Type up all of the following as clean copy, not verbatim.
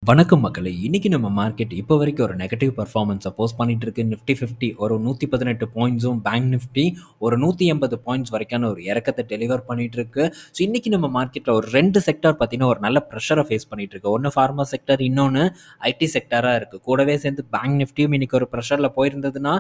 வணக்கம் மக்களே! இன்னைக்கு நம்ம மார்க்கெட் இப்போ வரைக்கும் ஒரு நெகட்டிவ் பெர்ஃபார்மன்ஸ போஸ்ட் பண்ணிட்டு இருக்கு. நிஃப்டி 50 ஒரு 118 பாயிண்ட்ஸும், பேங்க் நிஃப்டி ஒரு 180 பாயிண்ட்ஸ் வரைக்கான ஒரு இறக்கத்த டெலிவர் பண்ணிட்டு இருக்கு. ஸோ இன்னைக்கு நம்ம மார்க்கெட்ல ஒரு 2 செக்டார் பார்த்தீங்கன்னா, ஒரு நல்ல பிரஷர ஃபேஸ் பண்ணிட்டு இருக்கு. ஒண்ணு ஃபார்மா செக்டார், இன்னொன்னு ஐடி செக்டாரா இருக்கு. கூடவே சேர்ந்து பேங்க் நிஃப்டியும் இன்னைக்கு ஒரு பிரஷர்ல போயிருந்ததுன்னா,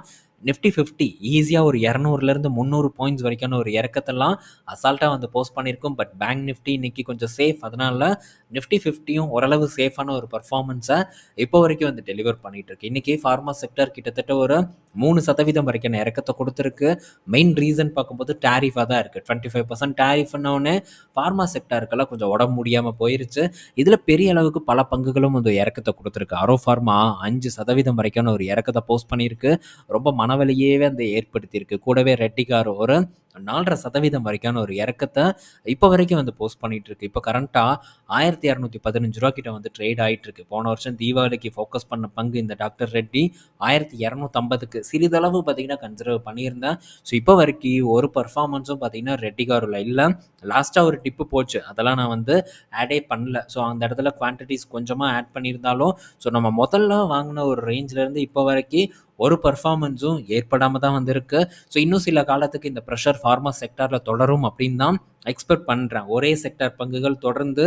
நிஃப்டி 50 ஈஸியா ஒரு 200லேருந்து 300 பாயிண்ட்ஸ் வரைக்கான ஒரு இறக்கத்தெல்லாம் அசால்ட்டா வந்து போஸ்ட் பண்ணியிருக்கும். பட் பேங்க் நிஃப்டி இன்னைக்கு கொஞ்சம் சேஃப். அதனால நிஃப்டி 50யும் ஓரளவு சேஃபான ஒரு பெர்ஃபார்மன்ஸை இப்போ வரைக்கும் வந்து டெலிவர் பண்ணிட்டு இருக்கு. இன்னைக்கு ஃபார்மா செக்டர் கிட்டத்தட்ட ஒரு 3% வரைக்கும் இறக்கத்தை கொடுத்துருக்கு. மெயின் ரீசன் பார்க்கும்போது டேரிஃபாக தான் இருக்குது. 25% டேரிஃப்னோடனே ஃபார்மா செக்டருக்கெல்லாம் கொஞ்சம் உடம்பு முடியாமல் போயிருச்சு. இதில் பெரிய அளவுக்கு பல பங்குகளும் வந்து இறக்கத்தை கொடுத்துருக்கு. அரோ ஃபார்மா 5% வரைக்கான ஒரு இறக்கத்தை போஸ்ட் பண்ணியிருக்கு. ரொம்ப மனவலியே வந்து ஏற்படுத்தியிருக்கு. கூடவே ரெட்டிகார் ஒரு 4.5% வரைக்கான ஒரு இறக்கத்தை இப்போ வரைக்கும் வந்து போஸ்ட் பண்ணிட்டு இருக்கு. இப்போ கரண்ட்டாக 1215 ரூபா கிட்ட வந்து ட்ரேட் ஆகிட்டு இருக்கு. போன வருஷம் தீபாவளிக்கு ஃபோக்கஸ் பண்ண பங்கு இந்த டாக்டர் ரெட்டி 1250க்கு சிறிதளவு பார்த்தீங்கன்னா கன்சிடர் பண்ணியிருந்தேன். ஸோ இப்போ வரைக்கும் ஒரு பர்ஃபார்மன்ஸும் பார்த்தீங்கன்னா ரெட்டிகாரில் இல்லை. லாஸ்ட்டாக ஒரு டிப்பு போச்சு, அதெல்லாம் நான் வந்து ஆடே பண்ணல. ஸோ அந்த இடத்துல குவான்டிட்டிஸ் கொஞ்சமாக ஆட் பண்ணியிருந்தாலும், ஸோ நம்ம முதல்ல வாங்கின ஒரு ரேஞ்சிலேருந்து இப்போ வரைக்கும் ஒரு பர்ஃபார்மன்ஸும் ஏற்படாமல் தான் வந்திருக்கு. ஸோ இன்னும் சில காலத்துக்கு இந்த ப்ரெஷர் ஃபார்மா செக்டாரில் தொடரும் அப்படின்னு தான் எக்ஸ்பெக்ட் பண்ணுறேன். ஒரே செக்டார் பங்குகள் தொடர்ந்து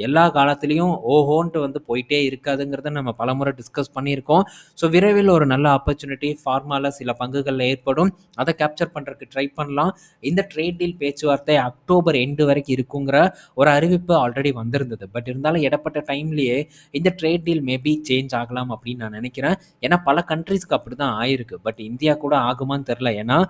எல்லா காலத்துலேயும் ஓஹோன்ட்டு வந்து போயிட்டே இருக்காதுங்கிறத நம்ம பலமுறை டிஸ்கஸ் பண்ணியிருக்கோம். ஸோ விரைவில் ஒரு நல்ல ஆப்பர்ச்சுனிட்டி ஃபார்மாவில் சில பங்குகளில் ஏற்படும். அதை கேப்சர் பண்ணுறதுக்கு ட்ரை பண்ணலாம். இந்த ட்ரேட் டீல் பேச்சுவார்த்தை அக்டோபர் எண்டு வரைக்கும் இருக்குங்கிற ஒரு அறிவிப்பு ஆல்ரெடி வந்திருந்தது. பட் இருந்தாலும் இடப்பட்ட டைம்லேயே இந்த ட்ரேட் டீல் மேபி சேஞ்ச் ஆகலாம் அப்படின்னு நான் நினைக்கிறேன். ஏன்னா பல கண்ட்ரீஸ்க்கு அப்படி தான் ஆயிருக்கு. பட் இந்தியா கூட ஆகுமான்னு தெரில. ஏன்னா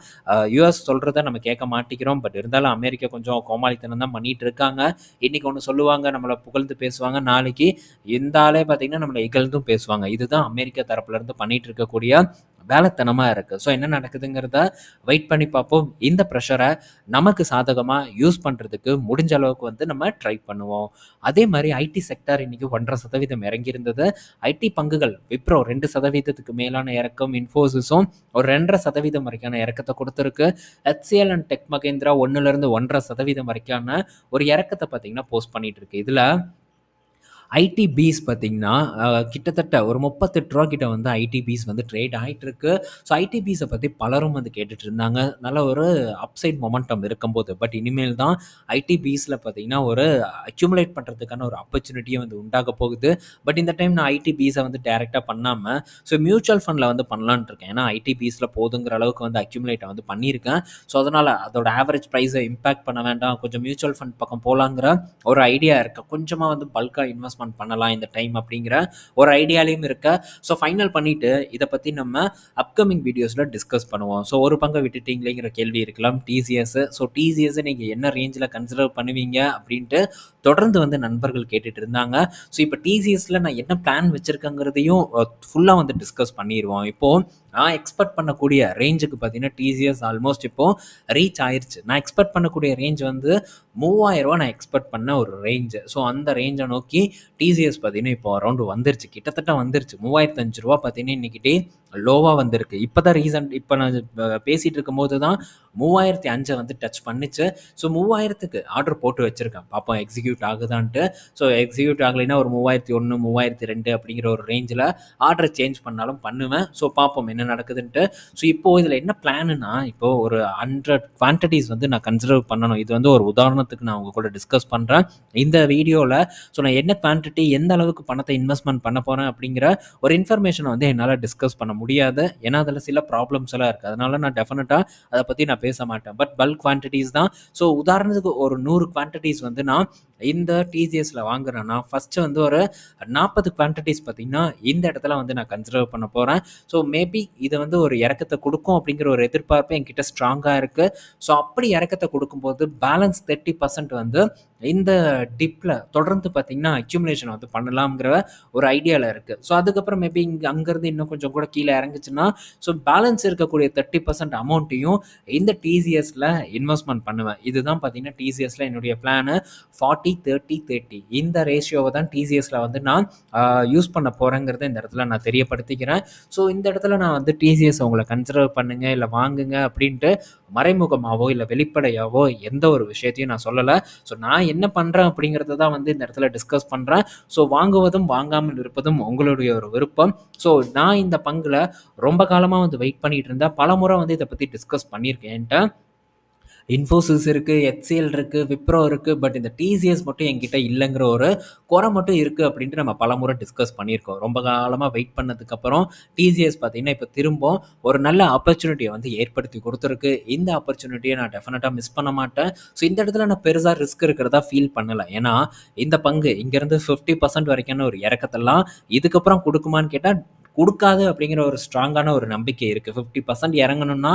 யூஎஸ் சொல்கிறத நம்ம கேட்க மாட்டேங்கிறோம். பட் இருந்தாலும் அமெரிக்கா கொஞ்சம் கோமாளித்தனம் தான் பண்ணிட்டு இருக்காங்க. இன்னைக்கு ஒன்று சொல்லுவாங்க, நம்மளை புகழ்ந்து பேசுவாங்க, நாளைக்கு இந்த ஆளே பார்த்தீங்கன்னா நம்மளை இகழ்ந்தும் பேசுவாங்க. இதுதான் அமெரிக்கா தரப்புல இருந்து பண்ணிட்டு இருக்கக்கூடிய வேலைத்தனமாக இருக்குது. ஸோ என்ன நடக்குதுங்கிறத வெயிட் பண்ணி பார்ப்போம். இந்த ப்ரெஷரை நமக்கு சாதகமாக யூஸ் பண்ணுறதுக்கு முடிஞ்ச அளவுக்கு வந்து நம்ம ட்ரை பண்ணுவோம். அதே மாதிரி ஐடி செக்டார் இன்றைக்கி 1.5% இறங்கியிருந்தது. ஐடி பங்குகள் விப்ரோ 2% மேலான இறக்கம், இன்ஃபோசிஸும் ஒரு 2.5% வரைக்கான இறக்கத்தை கொடுத்துருக்கு. HCL அண்ட் டெக் மகேந்திரா 1லேருந்து 1.5% வரைக்கான ஒரு இறக்கத்தை பார்த்தீங்கன்னா போஸ்ட் பண்ணிட்டு இருக்கு. இதில் ஐடி பீஸ் பார்த்தீங்கன்னா கிட்டத்தட்ட ஒரு 38 ரூபா கிட்ட வந்து ஐடி பீஸ் வந்து ட்ரேட் ஆகிட்டு இருக்கு. ஸோ ஐடி பீஸை பற்றி பலரும் வந்து கேட்டுட்டு இருந்தாங்க. நல்ல ஒரு அப்சைட் மொமெண்டம் இருக்கும்போது. பட் இனிமேல் தான் ஐடி பீஸில் பார்த்தீங்கன்னா ஒரு அக்யூமுலேட் பண்ணுறதுக்கான ஒரு ஆப்பர்ச்சுனிட்டியை வந்து உண்டாக போகுது. பட் இந்த டைம் நான் ஐடி பீஸை வந்து டேரெக்டாக பண்ணாமல் ஸோ மியூச்சுவல் ஃபண்டில் வந்து பண்ணலான்ட்டு இருக்கேன். ஏன்னா ஐடி பீஸில் போதுங்கிற அளவுக்கு வந்து அக்யூமுலேட்டை வந்து பண்ணியிருக்கேன். ஸோ அதனால் அதோட ஆவரேஜ் ப்ரைஸை இம்பேக்ட் பண்ண வேண்டாம், கொஞ்சம் மியூச்சுவல் ஃபண்ட் பக்கம் போகலாங்கிற ஒரு ஐடியா இருக்குது. கொஞ்சமாக வந்து பல்காக இன்வெஸ்ட்மெண்ட் பண்ணலாம் இந்த டைம் அப்படிங்கிற ஒரு ஐடியாலையும் இருக்க. ஸோ ஃபைனல் பண்ணிவிட்டு இதை பற்றி நம்ம அப்கமிங் வீடியோஸில் டிஸ்கஸ் பண்ணுவோம். ஸோ ஒரு பங்கை விட்டுட்டீங்களேங்கிற கேள்வி இருக்கலாம். டிசிஎஸ், ஸோ டிசிஎஸ் நீங்கள் என்ன ரேஞ்சில் கன்சிடர் பண்ணுவீங்க அப்படின்ட்டு தொடர்ந்து வந்து நண்பர்கள் கேட்டுட்டு இருந்தாங்க. ஸோ இப்போ டிசிஎஸில் நான் என்ன பிளான் வச்சுருக்கேங்கிறதையும் ஃபுல்லாக வந்து டிஸ்கஸ் பண்ணிடுவோம். இப்போது நான் எக்ஸ்பெக்ட் பண்ணக்கூடிய ரேஞ்சுக்கு பார்த்தீங்கன்னா டிசிஎஸ் ஆல்மோஸ்ட் இப்போது ரீச் ஆயிடுச்சு. நான் எக்ஸ்பெக்ட் பண்ணக்கூடிய ரேஞ்ச் வந்து 3000 ரூபா நான் எக்ஸ்பெக்ட் பண்ண ஒரு ரேஞ்சு. ஸோ அந்த ரேஞ்சை நோக்கி டிசிஎஸ் பார்த்தீங்கன்னா இப்போ அரௌண்டு வந்துருச்சு, கிட்டத்தட்ட வந்துருச்சு. 3005 ரூபா பார்த்தீங்கன்னா இன்றைக்கி டே லோவாக வந்திருக்கு. இப்போ தான் ரீசன்ட் இப்போ நான் பேசிகிட்டு இருக்கும் போது தான் 3005 வந்து டச் பண்ணிச்சு. ஸோ 3000க்கு ஆர்டர் போட்டு வச்சுருக்கேன், பார்ப்போம் எக்ஸிக்யூட் ஆகுதான்ட்டு. ஸோ எக்ஸிக்யூட் ஆகலைன்னா ஒரு 3001 3002 அப்படிங்கிற ஒரு ரேஞ்சில் ஆர்டர் சேஞ்ச் பண்ணாலும் பண்ணுவேன். ஸோ பார்ப்போம் என்ன நடக்குதுன்ட்டு. ஸோ இப்போது இதில் என்ன பிளானுன்னா, இப்போது ஒரு 100 குவான்டிட்டிஸ் வந்து நான் கன்சிடர் பண்ணணும். இது வந்து ஒரு உதாரணத்துக்கு நான் உங்கள் கூட டிஸ்கஸ் பண்ணுறேன் இந்த வீடியோவில். ஸோ நான் என்ன குவான்டிட்டி, எந்த அளவுக்கு பணத்தை இன்வெஸ்ட்மெண்ட் பண்ண போகிறேன் அப்படிங்கிற ஒரு இன்ஃபர்மேஷனை வந்து என்னால் டிஸ்கஸ் பண்ண முடியாது. ஏன்னா அதில் சில ப்ராப்ளம்ஸ் எல்லாம் இருக்குது. அதனால நான் டெஃபினட்டாக அதை பற்றி நான் பேச மாட்டேன். பட் பல்க் குவான்டிட்டிஸ் தான். ஸோ உதாரணத்துக்கு ஒரு 100 குவான்டிட்டிஸ் வந்து நான் இந்த டிசிஎஸில் வாங்குறேன்னா ஃபஸ்ட்டு வந்து ஒரு 40 குவான்டிட்டிஸ் பார்த்திங்கன்னா இந்த இடத்துல வந்து நான் கன்சிடர் பண்ண போகிறேன். ஸோ மேபி இதை வந்து ஒரு இறக்கத்தை கொடுக்கும் அப்படிங்கிற ஒரு எதிர்பார்ப்பு என்கிட்ட ஸ்ட்ராங்காக இருக்குது. ஸோ அப்படி இறக்கத்தை கொடுக்கும்போது பேலன்ஸ் 30% வந்து இந்த டிப்பில் தொடர்ந்து பார்த்திங்கன்னா அக்யூமுலேஷன் வந்து பண்ணலாம்ங்கிற ஒரு ஐடியாவில் இருக்குது. ஸோ அதுக்கப்புறம் மேபி அங்கேருந்து இன்னும் கொஞ்சம் கூட கீழே இறங்குச்சுன்னா ஸோ பேலன்ஸ் இருக்கக்கூடிய 30% அமௌண்ட்டையும் இந்த டிசிஎஸில் இன்வெஸ்ட்மெண்ட் பண்ணுவேன். இதுதான் பார்த்திங்கன்னா டிசிஎஸில் என்னுடைய பிளானு. 40 40-30-30 இந்த ரேஷியோவை தான் டிசிஎஸ்ல வந்து நான் யூஸ் பண்ண போகிறேங்கிறத இந்த இடத்துல நான் தெரியப்படுத்திக்கிறேன். ஸோ இந்த இடத்துல நான் வந்து டிசிஎஸ் உங்களை கன்சிடர் பண்ணுங்க இல்லை வாங்குங்க அப்படின்ட்டு மறைமுகமாகவோ இல்லை வெளிப்படையாவோ எந்த ஒரு விஷயத்தையும் நான் சொல்லலை. ஸோ நான் என்ன பண்ணுறேன் அப்படிங்கிறத தான் வந்து இந்த இடத்துல டிஸ்கஸ் பண்ணுறேன். ஸோ வாங்குவதும் வாங்காமல் இருப்பதும் உங்களுடைய ஒரு விருப்பம். ஸோ நான் இந்த பங்கில் ரொம்ப காலமாக வந்து வெயிட் பண்ணிட்டு இருந்தேன். பல முறை வந்து இதை பற்றி டிஸ்கஸ் பண்ணியிருக்கேன். என்கிட்ட இன்ஃபோசிஸ் இருக்குது, ஹெச்சிஎல் இருக்குது, விப்ரோ இருக்குது. பட் இந்த டிசிஎஸ் மட்டும் என்கிட்ட இல்லைங்கிற ஒரு குறை மட்டும் இருக்குது அப்படின்ட்டு நம்ம பலமுறை டிஸ்கஸ் பண்ணியிருக்கோம். ரொம்ப காலமாக வெயிட் பண்ணதுக்கப்புறம் டிசிஎஸ் பார்த்தீங்கன்னா இப்போ திரும்ப ஒரு நல்ல ஆப்பர்ச்சுனிட்டியை வந்து ஏற்படுத்தி கொடுத்துருக்கு. இந்த ஆப்பர்ச்சுனிட்டியை நான் டெஃபினட்டாக மிஸ் பண்ண மாட்டேன். ஸோ இந்த இடத்துல நான் பெருசாக ரிஸ்க் இருக்கிறதா ஃபீல் பண்ணலை. ஏன்னா இந்த பங்கு இங்கேருந்து 50% வரைக்கான ஒரு இறக்கத்தெல்லாம் இதுக்கப்புறம் கொடுக்குமான்னு கேட்டால் கொடுக்காது அப்படிங்கிற ஒரு ஸ்ட்ராங்கான ஒரு நம்பிக்கை இருக்குது. 50% இறங்கணும்னா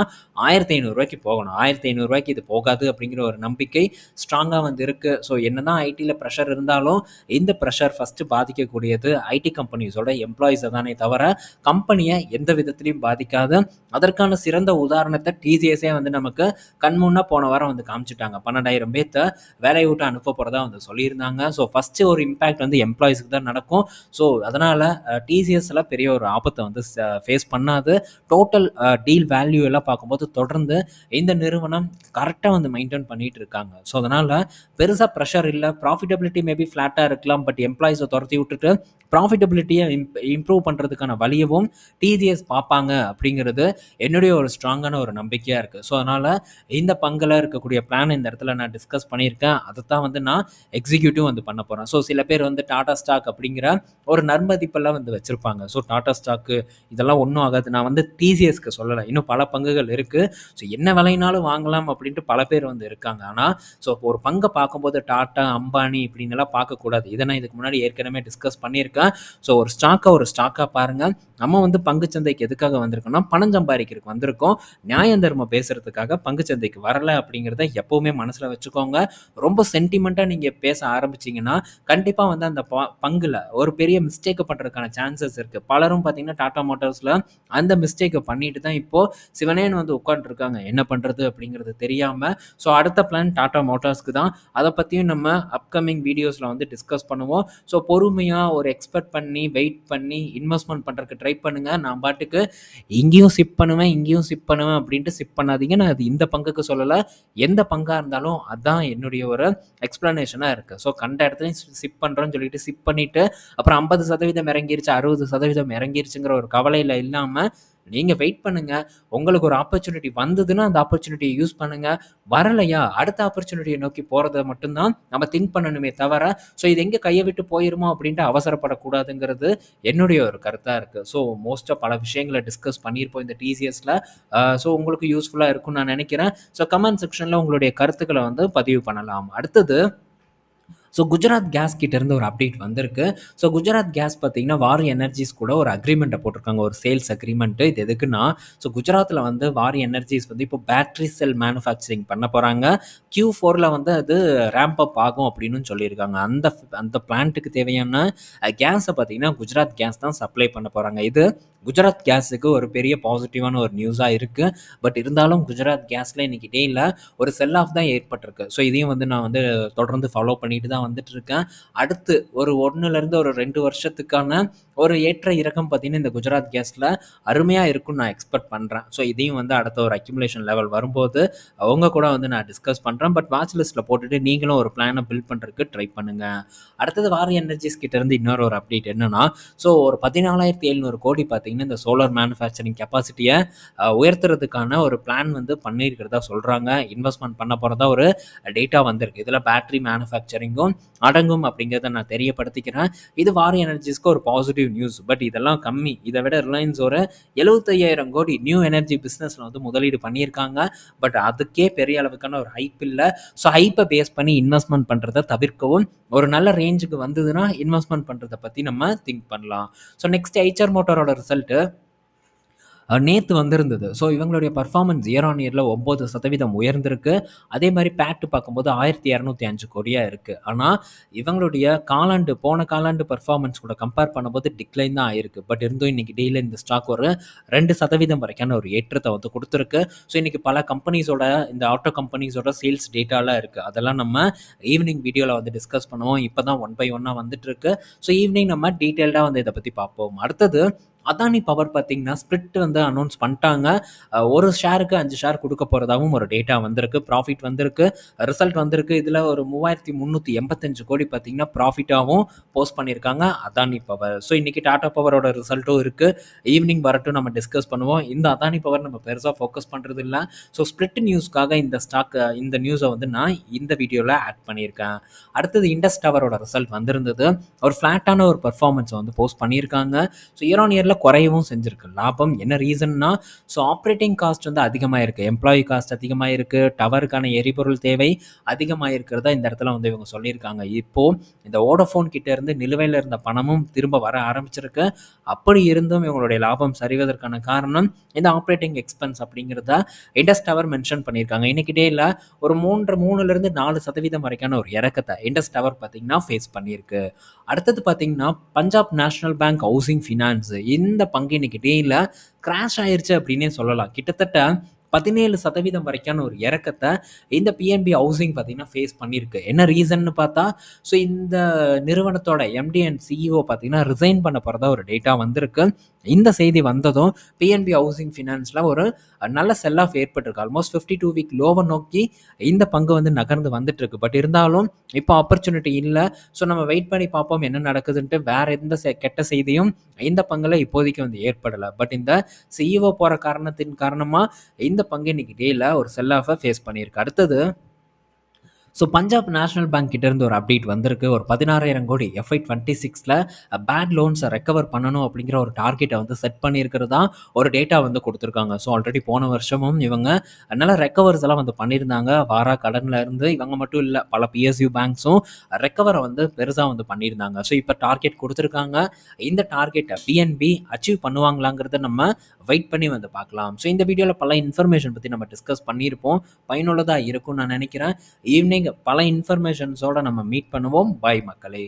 1500 போகணும். 1500 இது போகாது அப்படிங்கிற ஒரு நம்பிக்கை ஸ்ட்ராங்காக வந்து இருக்குது. ஸோ என்னதான் ஐடியில் ப்ரெஷர் இருந்தாலும் இந்த ப்ரெஷர் ஃபஸ்ட்டு பாதிக்கக்கூடியது ஐடி கம்பெனிஸோட எம்ப்ளாயிஸை தானே தவிர கம்பெனியை எந்த விதத்துலையும் பாதிக்காது. அதற்கான சிறந்த உதாரணத்தை டிசிஎஸே வந்து நமக்கு கண்முன்னா போன வாரம் வந்து காமிச்சிட்டாங்க. 12,000 பேர்த்த வேலையை விட்டு அனுப்ப போகிறதா வந்து சொல்லியிருந்தாங்க. ஸோ ஃபஸ்ட்டு ஒரு இம்பேக்ட் வந்து எம்ப்ளாயிஸுக்கு தான் நடக்கும். ஸோ அதனால் டிசிஎஸ்ல பெரிய ஒரு ஆபத்தை வந்து ஃபேஸ் பண்ணாது. டோட்டல் டீல் வேல்யூ எல்லாம் பார்க்கும்போது தொடர்ந்து இந்த நிறுவனம் கரெக்டாக வந்து மெயின்டைன் பண்ணிட்டு இருக்காங்க. ஸோ அதனால் பெருசாக ப்ரெஷர் இல்லை. ப்ராஃபிட்டபிலிட்டி மேபி ஃப்ளாட்டாக இருக்கலாம். பட் எம்ப்ளாயிஸை துரத்தி விட்டுட்டு ப்ராஃபிட்டபிலிட்டியை இம்ப்ரூவ் பண்ணுறதுக்கான வழியவும் டிசிஎஸ் பார்ப்பாங்க அப்படிங்கிறது என்னுடைய ஒரு ஸ்ட்ராங்கான ஒரு நம்பிக்கையாக இருக்குது. ஸோ அதனால் இந்த பங்கில் இருக்கக்கூடிய பிளான் இந்த இடத்துல நான் டிஸ்கஸ் பண்ணியிருக்கேன். அதை தான் வந்து நான் எக்ஸிக்யூட்டிவ் வந்து பண்ண போகிறேன். ஸோ சில பேர் வந்து டாடா ஸ்டாக் அப்படிங்கிற ஒரு நன்மதிப்பெல்லாம் வந்து வச்சுருப்பாங்க. ஸோ டாடா ஸ்டாக்கு இதெல்லாம் ஒன்றும் ஆகாது. நான் வந்து டிசிஎஸ்க்கு சொல்லலை. இன்னும் பல பங்குகள் இருக்குது. ஸோ என்ன விலைனாலும் வாங்கலாம் அப்படின்ட்டு பல பேர் வந்து இருக்காங்க. ஆனால் ஸோ ஒரு பங்கை பார்க்கும்போது டாட்டா, அம்பானி இப்படின்னெல்லாம் பார்க்கக்கூடாது. இதை நான் இதுக்கு முன்னாடி ஏற்கனவே டிஸ்கஸ் பண்ணியிருக்கேன். ஸோ ஒரு ஸ்டாக்காக பாருங்கள். நம்ம வந்து பங்குச்சந்தைக்கு எதுக்காக வந்திருக்கோம்னா பணம் சம்பாதிக்கிறதுக்கு வந்திருக்கோம். நியாயம் தர்மம் பேசுறதுக்காக பங்குச்சந்தைக்கு வரலை அப்படிங்கிறத எப்போவுமே மனசில் வச்சுக்கோங்க. ரொம்ப சென்டிமெண்ட்டாக நீங்கள் பேச ஆரம்பிச்சிங்கன்னா கண்டிப்பாக வந்து அந்த பங்கில் ஒரு பெரிய மிஸ்டேக்கை பண்ணுறதுக்கான சான்சஸ் இருக்குது. பலரும் பார்த்தீங்கன்னா டாடா மோட்டார்ஸில் அந்த மிஸ்டேக்கை பண்ணிட்டு தான் இப்போது சிவனேன்னு வந்து உட்காந்துருக்காங்க. என்ன பண்ணுறது அப்படிங்கிறது தெரியாமல். ஸோ அடுத்த பிளான் டாடா மோட்டார்ஸ்க்கு தான். அதை பற்றியும் நம்ம அப்கமிங் வீடியோஸில் வந்து டிஸ்கஸ் பண்ணுவோம். ஸோ பொறுமையாக ஒரு எக்ஸ்பெக்ட் பண்ணி வெயிட் பண்ணி இன்வெஸ்ட்மெண்ட் பண்ணுறதுக்கு ட்ரை பண்ணுங்கள். நான் பாட்டுக்கு இங்கேயும் சிப் பண்ணுவேன் அப்படின்ட்டு சிப் பண்ணாதீங்க. நான் அது இந்த பங்குக்கு சொல்லலை. எந்த பங்காக இருந்தாலும் அதுதான் என்னுடைய ஒரு எக்ஸ்ப்ளனேஷனாக இருக்குது. ஸோ கண்ட இடத்துலையும் சிப் பண்ணுறோன்னு சொல்லிட்டு சிப் பண்ணிவிட்டு அப்புறம் 50% இறங்கிருச்சு, 60% இறங்கிருச்சுங்கிற ஒரு கவலையில் இல்லாமல் நீங்கள் வெயிட் பண்ணுங்கள். உங்களுக்கு ஒரு ஆப்பர்ச்சுனிட்டி வந்ததுன்னா அந்த ஆப்பர்ச்சுனிட்டியை யூஸ் பண்ணுங்கள். வரலையா அடுத்த ஆப்பர்ச்சுனிட்டியை நோக்கி போகிறத மட்டும்தான் நம்ம திங்க் பண்ணணுமே தவிர ஸோ இது எங்கே கையை விட்டு போயிருமோ அப்படின்ட்டு அவசரப்படக்கூடாதுங்கிறது என்னுடைய ஒரு கருத்தாக இருக்குது. ஸோ மோஸ்ட்டாக பல விஷயங்களை டிஸ்கஸ் பண்ணியிருப்போம் இந்த டிசிஎஸில். ஸோ உங்களுக்கு யூஸ்ஃபுல்லாக இருக்கும்னு நான் நினைக்கிறேன். ஸோ கமெண்ட் செக்ஷனில் உங்களுடைய கருத்துக்களை வந்து பதிவு பண்ணலாம். அடுத்தது ஸோ குஜராத் கேஸ் கிட்டேருந்து ஒரு அப்டேட் வந்திருக்கு. ஸோ குஜராத் கேஸ் பார்த்தீங்கன்னா வாரி எனர்ஜிஸ் கூட ஒரு அக்ரிமெண்ட்டை போட்டிருக்காங்க, ஒரு சேல்ஸ் அக்ரிமெண்ட்டு. இது எதுக்குன்னா ஸோ குஜராத்தில் வந்து வாரி எனர்ஜிஸ் வந்து இப்போ பேட்ரி செல் மேனுஃபேக்சரிங் பண்ண போகிறாங்க. Q4 வந்து அது ரேம்ப் அப் ஆகும் அப்படின்னு சொல்லியிருக்காங்க. அந்த பிளான்ட்டுக்கு தேவையான கேஸை பார்த்தீங்கன்னா குஜராத் கேஸ் தான் சப்ளை பண்ண போகிறாங்க. இது குஜராத் கேஸுக்கு ஒரு பெரிய பாசிட்டிவான ஒரு நியூஸாக இருக்குது. பட் இருந்தாலும் குஜராத் கேஸில் இன்றைக்கி டேயில் ஒரு செல் ஆஃப் தான் ஏற்பட்டிருக்கு. ஸோ இதையும் வந்து நான் வந்து தொடர்ந்து ஃபாலோ பண்ணிட்டு தான் வந்துட்டு இருக்கேன். அடுத்து ஒரு 1லேருந்து ஒரு 2 வருஷத்துக்கான ஒரு ஏற்ற இறக்கம் பார்த்தீங்கன்னா இந்த குஜராத் கேஸில் அருமையாக இருக்கும்னு நான் எக்ஸ்பெக்ட் பண்ணுறேன். ஸோ இதையும் வந்து அடுத்த ஒரு அக்யூமுலேஷன் லெவல் வரும்போது அவங்க கூட வந்து நான் டிஸ்கஸ் பண்ணுறேன். பட் வாட்ச் லிஸ்ட்டில் போட்டுட்டு நீங்களும் ஒரு பிளானை பில்ட் பண்ணுறதுக்கு ட்ரை பண்ணுங்கள். அடுத்தது வாரி எனர்ஜிஸ் கிட்டேருந்து இன்னொரு ஒரு அப்டேட் என்னென்னா ஸோ ஒரு 14,700 கோடி பார்த்தீங்கன்னா இந்த சோலார் மேனுஃபேக்சரிங் கெப்பாசிட்டியை உயர்த்துறதுக்கான ஒரு பிளான் வந்து பண்ணியிருக்கிறதா சொல்கிறாங்க. இன்வெஸ்ட்மெண்ட் பண்ண போகிறதா ஒரு டேட்டா வந்திருக்கு. இதில் பேட்டரி மேனுஃபேக்சரிங்கும் அடங்கும் அப்படிங்கிறத நான் தெரியப்படுத்திக்கிறேன். இது வாரி எனர்ஜிஸ்க்கு ஒரு பாசிட்டிவ் நியூஸ். பட் இதெல்லாம் கம்மி. இதை விட ரிலையன்ஸ் ஒரு 75,000 கோடி நியூ எனர்ஜி பிஸ்னஸில் வந்து முதலீடு பண்ணியிருக்காங்க. பட் அதுக்கே பெரிய அளவுக்கான ஒரு ஹைப் இல்லை. ஸோ ஹைப்பை பேஸ் பண்ணி இன்வெஸ்ட்மெண்ட் பண்ணுறதை தவிர்க்கவும் ஒரு நல்ல ரேஞ்சுக்கு வந்ததுன்னா இன்வெஸ்ட்மெண்ட் பண்ணுறதை பற்றி நம்ம திங்க் பண்ணலாம். ஸோ நெக்ஸ்ட் ஐச்சர் மோட்டாரோட ரிசல்ட்டு நேத்து வந்திருந்தது. ஸோ இவங்களுடைய பெர்ஃபார்மன்ஸ் இயர் ஆன் இயர்ல 9% உயர்ந்திருக்கு. அதே மாரி பேட் பார்க்கும்போது 1205 கோடியா இருக்கு. ஆனா இவங்களுடைய போன காலாண்டு பெர்ஃபார்மன்ஸ் கூட கம்பேர் பண்ணும்போது டிக்ளைன் தான் ஆயிருக்கு. பட் இருந்தும் இன்னைக்கு டேல இந்த ஸ்டாக் ஒரு 2% வரைக்கான ஒரு ஏற்றத்த வந்து குடுத்திருக்கு. ஸோ இன்னைக்கு பல கம்பெனிஸோட இந்த ஆட்டோ கம்பெனிஸோட சேல்ஸ் டேட்டாலாம் இருக்கு. அதெல்லாம் நம்ம ஈவினிங் வீடியோல வந்து டிஸ்கஸ் பண்ணுவோம். இப்பதான் ஒன் பை ஒன்னா வந்துட்டு இருக்கு. ஸோ ஈவினிங் நம்ம டீட்டெயில்டா வந்து இத பத்தி பார்ப்போம். அடுத்தது அதானி பவர் பார்த்தீங்கன்னா, ஸ்பிளிட் வந்து அனௌன்ஸ் பண்ணிட்டாங்க. ஒரு ஷேருக்கு 5 ஷேர் குடுக்க போறதாவும் ஒரு டேட்டா வந்திருக்கு. ப்ராஃபிட் வந்திருக்கு. ரிசல்ட் வந்திருக்கு. இதுல ஒரு 3385 கோடி பார்த்தீங்கன்னா, ப்ராஃபிட்டாவும் போஸ்ட் பண்ணியிருக்காங்க அதானி பவர். ஸோ இன்னைக்கு டாடா பவரோட ரிசல்ட்டும் இருக்கு. ஈவினிங் வரட்டும் நம்ம டிஸ்கஸ் பண்ணுவோம். இந்த அதானி பவர் நம்ம பெருசா ஃபோக்கஸ் பண்றது இல்ல. ஸோ ஸ்பிளிட் நியூஸ்க்காக இந்த நியூஸை வந்து நான் இந்த வீடியோல ஆட் பண்ணியிருக்கேன். அடுத்தது இண்டஸ் டவரோட ரிசல்ட் வந்திருந்தது. ஒரு ஃபிளாட்டான ஒரு பெர்ஃபார்மன்ஸை வந்து போஸ்ட் பண்ணியிருக்காங்க. ஸோ இயர் ஆன் இயர்ல குறையவும் செஞ்சிருக்கு. லாபம் என்ன ரீசன்னா, ஸோ ஆப்ரேட்டிங் காஸ்ட் வந்து அதிகமாக இருக்குது, எம்ப்ளாயி காஸ்ட் அதிகமாக இருக்குது, டவருக்கான எரிபொருள் தேவை அதிகமாக இருக்கிறதா இந்த இடத்துல வந்து இவங்க சொல்லியிருக்காங்க. இப்போது இந்த வோடஃபோன் கிட்ட இருந்து நிலுவையில் இருந்த பணமும் திரும்ப வர ஆரம்பிச்சிருக்கு. அப்படி இருந்தும் இவங்களுடைய லாபம் சரிவதற்கான காரணம் இந்த ஆப்ரேட்டிங் எக்ஸ்பென்ஸ் அப்படிங்கிறத இண்டஸ் டவர் மென்ஷன் பண்ணியிருக்காங்க. இன்னைக்கு டேல ஒரு 3-4% வரைக்கான ஒரு இறக்கத்தை இண்டஸ் டவர் பார்த்தீங்கன்னா ஃபேஸ் பண்ணியிருக்கு. அடுத்தது பார்த்தீங்கன்னா Punjab national bank housing finance இந்த பங்கு இன்னைக்கு டேல கிராஷ் ஆயிருச்சு அப்படின்னே சொல்லலாம். கிட்டத்தட்ட 17% வரைக்கான ஒரு இறக்கத்தை இந்த பிஎன்பி ஹவுசிங் பார்த்தீங்கன்னா ஃபேஸ் பண்ணியிருக்கு. என்ன ரீசன்னு பார்த்தா, ஸோ இந்த நிறுவனத்தோட எம்டி அண்ட் சிஇஓ பார்த்தீங்கன்னா ரிசைன் பண்ண போகிறதா ஒரு டேட்டா வந்திருக்கு. இந்த செய்தி வந்ததும் பிஎன்பி ஹவுசிங் ஃபினான்ஸில் ஒரு நல்ல செல் ஆஃப் ஏற்பட்டிருக்கு. ஆல்மோஸ்ட் 52 வீக் லோவை நோக்கி இந்த பங்கு வந்து நகர்ந்து வந்துட்டு இருக்கு. பட் இருந்தாலும் இப்போ ஆப்பர்ச்சுனிட்டி இல்லை. ஸோ நம்ம வெயிட் பண்ணி பார்ப்போம் என்ன நடக்குதுன்ட்டு. வேற எந்த கெட்ட செய்தியும் இந்த பங்குல இப்போதைக்கு வந்து ஏற்படலை. பட் இந்த சிஇஓ போகிற காரணத்தின் காரணமாக இந்த பங்கு இன்னைக்கு டேல ஒரு செல் ஆஃபை ஃபேஸ் பண்ணியிருக்கு. அடுத்தது ஸோ பஞ்சாப் நேஷனல் பேங்க் கிட்டேருந்து ஒரு அப்டேட் வந்திருக்கு. ஒரு 16,000 கோடி FY26ல் பேட் லோன்ஸை ரெக்கவர் பண்ணணும் அப்படிங்கிற ஒரு டார்கெட்டை வந்து செட் பண்ணியிருக்கிறதா ஒரு டேட்டா வந்து கொடுத்துருக்காங்க. ஸோ ஆல்ரெடி போன வருஷமும் இவங்க நல்ல ரெக்கவர்ஸ் எல்லாம் வந்து பண்ணியிருந்தாங்க. வாரா கடனில் இருந்து இவங்க மட்டும் இல்லை, பல PSU பேங்க்ஸும் ரெக்கவரை வந்து பெருசாக வந்து பண்ணியிருந்தாங்க. ஸோ இப்போ டார்கெட் கொடுத்துருக்காங்க. இந்த டார்கெட்டை பிஎன்பி அச்சீவ் பண்ணுவாங்களாங்கிறத நம்ம வெயிட் பண்ணி வந்து பார்க்கலாம். ஸோ இந்த வீடியோவில் பல இன்ஃபர்மேஷன் பற்றி நம்ம டிஸ்கஸ் பண்ணியிருப்போம். பயனுள்ளதாக இருக்கும்னு நான் நினைக்கிறேன். ஈவினிங் பல இன்ஃபர்மேஷன்ஸோட நம்ம மீட் பண்ணுவோம். பாய் மக்களே.